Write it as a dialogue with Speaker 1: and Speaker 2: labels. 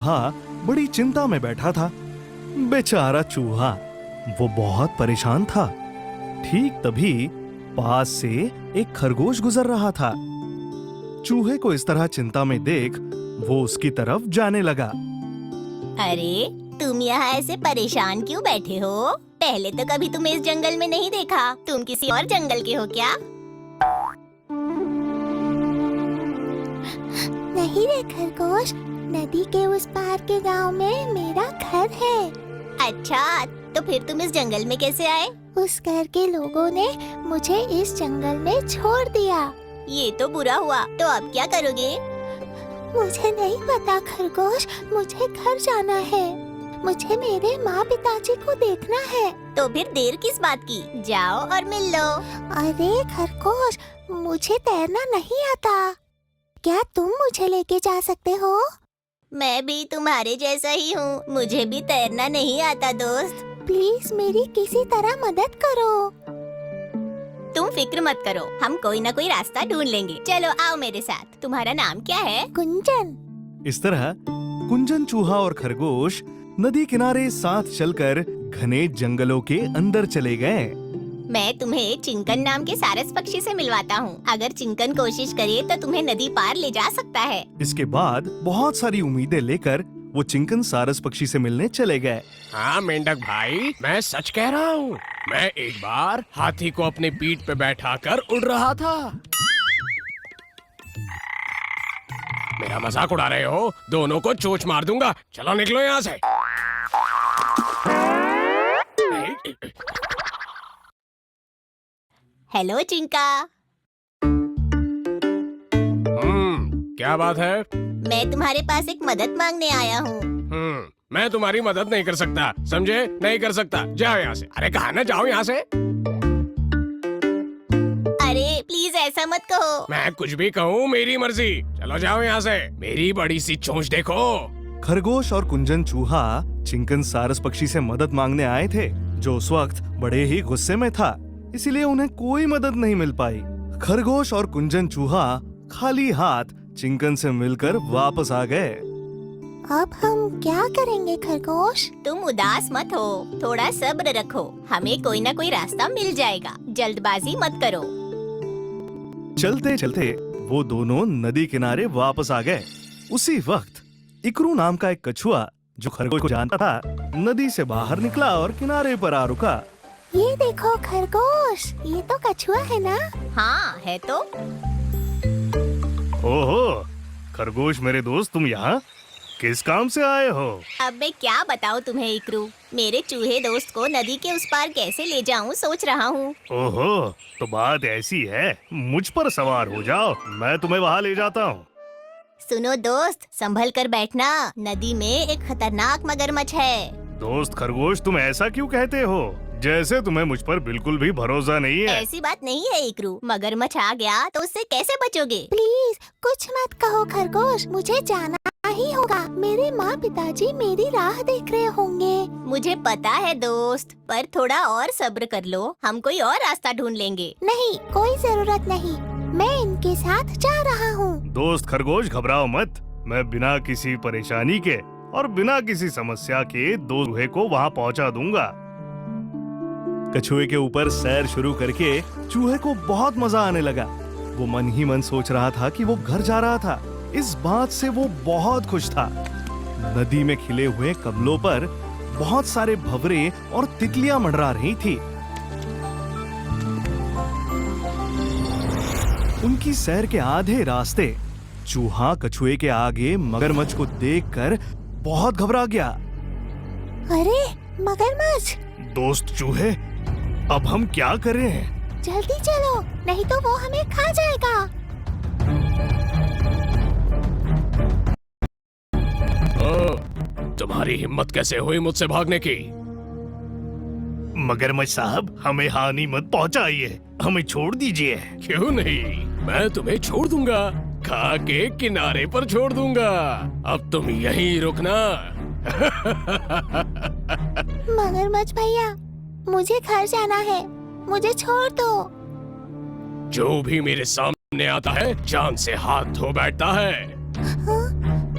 Speaker 1: हाँ, बड़ी चिंता में बैठा था। बेचारा चूहा, वो बहुत परेशान था। ठीक तभी पास से एक खरगोश गुजर रहा था। चूहे को इस तरह चिंता में देख वो उसकी तरफ जाने लगा।
Speaker 2: अरे, तुम यहाँ ऐसे परेशान क्यों बैठे हो? पहले तो कभी तुम्हें इस जंगल में नहीं देखा। तुम किसी और जंगल के हो क्या?
Speaker 3: नहीं रे खरगोश, नदी के उस पार के गांव में मेरा घर है।
Speaker 2: अच्छा, तो फिर तुम इस जंगल में कैसे आए?
Speaker 3: उस घर के लोगों ने मुझे इस जंगल में छोड़ दिया।
Speaker 2: ये तो बुरा हुआ। तो अब क्या करोगे?
Speaker 3: मुझे नहीं पता खरगोश, मुझे घर जाना है। मुझे मेरे माँ पिताजी को देखना है।
Speaker 2: तो फिर देर किस बात की? जाओ और मिल लो।
Speaker 3: अरे खरगोश, मुझे तैरना नहीं आता। क्या तुम मुझे लेके जा सकते हो?
Speaker 2: मैं भी तुम्हारे जैसा ही हूँ। मुझे भी तैरना नहीं आता दोस्त।
Speaker 3: प्लीज मेरी किसी तरह मदद करो।
Speaker 2: तुम फिक्र मत करो, हम कोई ना कोई रास्ता ढूंढ लेंगे। चलो आओ मेरे साथ। तुम्हारा नाम क्या है?
Speaker 3: कुंजन।
Speaker 1: इस तरह कुंजन चूहा और खरगोश नदी किनारे साथ चलकर घने जंगलों के अंदर चले गए।
Speaker 2: मैं तुम्हें चिंकन नाम के सारस पक्षी से मिलवाता हूँ। अगर चिंकन कोशिश करे तो तुम्हें नदी पार ले जा सकता है।
Speaker 1: इसके बाद बहुत सारी उम्मीदें लेकर वो चिंकन सारस पक्षी से मिलने चले गए।
Speaker 4: हाँ मेंढक भाई, मैं सच कह रहा हूँ। मैं एक बार हाथी को अपनी पीठ पे बैठाकर उड़ रहा था। मेरा मजाक उड़ा रहे हो? दोनों को चोंच मार दूंगा। चलो निकलो यहाँ से।
Speaker 2: हेलो चिंका।
Speaker 4: क्या बात है?
Speaker 2: मैं तुम्हारे पास एक मदद मांगने आया हूँ।
Speaker 4: मैं तुम्हारी मदद नहीं कर सकता, समझे? नहीं कर सकता। जाओ यहाँ से। अरे कहा ना, जाओ यहाँ से।
Speaker 2: अरे प्लीज ऐसा मत कहो।
Speaker 4: मैं कुछ भी कहूँ मेरी मर्जी। चलो जाओ यहाँ से। मेरी बड़ी सी चोंच देखो।
Speaker 1: खरगोश और कुंजन चूहा चिंकन सारस पक्षी से मदद मांगने आए थे, जो उस वक्त बड़े ही गुस्से में था। इसीलिए उन्हें कोई मदद नहीं मिल पाई। खरगोश और कुंजन चूहा खाली हाथ चिंकन से मिलकर वापस आ गए।
Speaker 3: अब हम क्या करेंगे खरगोश?
Speaker 2: तुम उदास मत हो, थोड़ा सब्र रखो। हमें कोई ना कोई रास्ता मिल जाएगा। जल्दबाजी मत करो।
Speaker 1: चलते चलते वो दोनों नदी किनारे वापस आ गए। उसी वक्त इकरू नाम का एक कछुआ, जो खरगोश को जानता था, नदी से बाहर निकला और किनारे पर आ रुका।
Speaker 3: ये देखो खरगोश, ये तो कछुआ है ना?
Speaker 2: हाँ है तो।
Speaker 1: ओहो, खरगोश मेरे दोस्त, तुम यहाँ किस काम से आए हो?
Speaker 2: अब मैं क्या बताऊँ तुम्हें इकरू। मेरे चूहे दोस्त को नदी के उस पार कैसे ले जाऊँ सोच रहा हूँ।
Speaker 1: ओहो, तो बात ऐसी है। मुझ पर सवार हो जाओ, मैं तुम्हें वहाँ ले जाता हूँ।
Speaker 2: सुनो दोस्त, संभल कर बैठना। नदी में एक खतरनाक मगरमच्छ है।
Speaker 1: दोस्त खरगोश, तुम ऐसा क्यों कहते हो? जैसे तुम्हें मुझ पर बिल्कुल भी भरोसा नहीं है।
Speaker 2: ऐसी बात नहीं है इकरू। मगरमच्छ आ गया तो उससे कैसे बचोगे?
Speaker 3: प्लीज कुछ मत कहो खरगोश, मुझे जाना ही होगा। मेरे माँ पिताजी मेरी राह देख रहे होंगे।
Speaker 2: मुझे पता है दोस्त, पर थोड़ा और सब्र कर लो। हम कोई और रास्ता ढूंढ लेंगे।
Speaker 3: नहीं, कोई जरूरत नहीं। मैं इनके साथ जा रहा हूँ।
Speaker 1: दोस्त खरगोश, घबराओ मत। मैं बिना किसी परेशानी के और बिना किसी समस्या के दो चूहे को वहाँ पहुँचा दूंगा। कछुए के ऊपर सैर शुरू करके चूहे को बहुत मजा आने लगा। वो मन ही मन सोच रहा था कि वो घर जा रहा था। इस बात से वो बहुत खुश था। नदी में खिले हुए कमलों पर बहुत सारे भंवरे और तितलियां मंडरा रही थी। उनकी सैर के आधे रास्ते चूहा कछुए के आगे मगरमच्छ को देखकर बहुत घबरा गया।
Speaker 3: अरे मगरमच्छ!
Speaker 1: दोस्त चूहे, अब हम क्या करें?
Speaker 3: जल्दी चलो, नहीं तो वो हमें खा जाएगा।
Speaker 4: तुम्हारी हिम्मत कैसे हुई मुझसे भागने की?
Speaker 1: मगरमच्छ साहब, हमें हानि मत पहुंचाइए, हमें छोड़ दीजिए।
Speaker 4: क्यों नहीं, मैं तुम्हें छोड़ दूंगा। खा के किनारे पर छोड़ दूंगा। अब तुम यहीं रुकना।
Speaker 3: मगरमच्छ भैया, मुझे घर जाना है, मुझे छोड़ दो।
Speaker 4: जो भी मेरे सामने आता है जान से हाथ धो बैठता है।